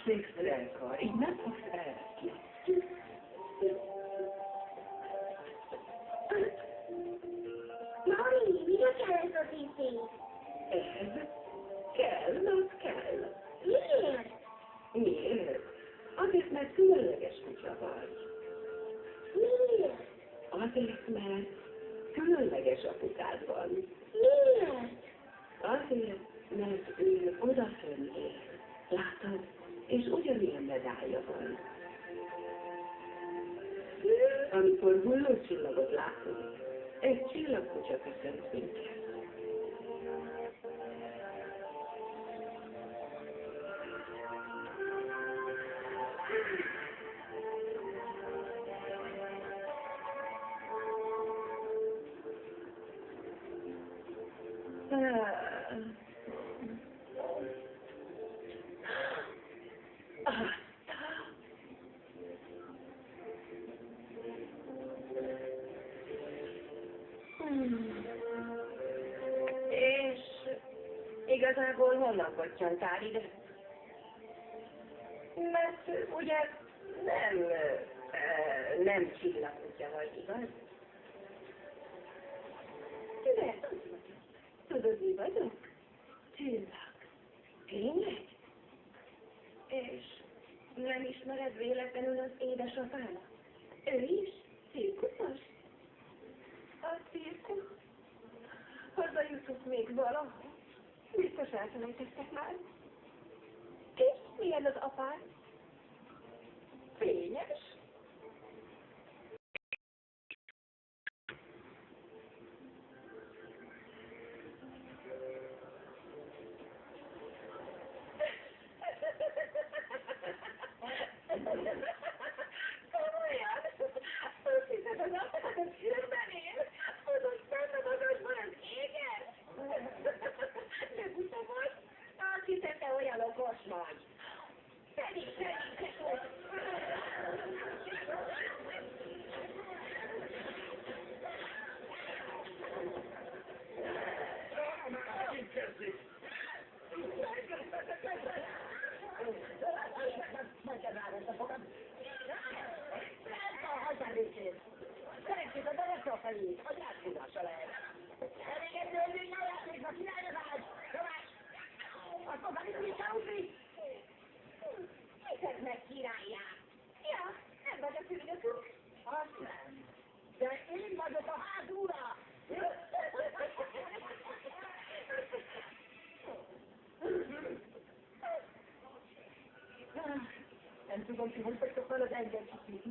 Tessék, Szelka, így nem fogsz elesni. Mami, mire kell ez az ízé? Ez kell, az kell. Miért? Miért? Azért, mert különleges kutya vagy. Miért? Azért, mert különleges apukád van. Miért? Azért, mert ő odafönn él. Látod? És ugyanilyen medálja van. Amikor hullócsillagot látunk, egy csillagkutya köszönt minket. És igazából honnan pottyantál ide? Mert ugye nem csillagkutya vagy, igaz? De tudod, mi vagyok? Csillag. Tényleg? És nem ismered véletlenül az édesapámat? Ő is cirkuszos? A cirkusz? Hazajutok még valahol? Biztos elfelejtettek már. És milyen az apád? Fényes? Komolyan? Azt hiszed, az apád a csillagban él? Az ott fenn a magasban az égen? Ne buta vagy? Azt hiszed, te olyan okos vagy. Pedig vagy. Szerencsét a derekra felé, a gyászkodása lehet. Elégedő önnél a játékba, király az ágy! Tomás! Azt mondta, hogy mi kell ugrik? Hiszed meg, királyjá! Ja, nem vagy a főnökünk? Azt nem. De én vagyok a ház ura! Nem tudom, ki hogy vagytok fel az engedjük.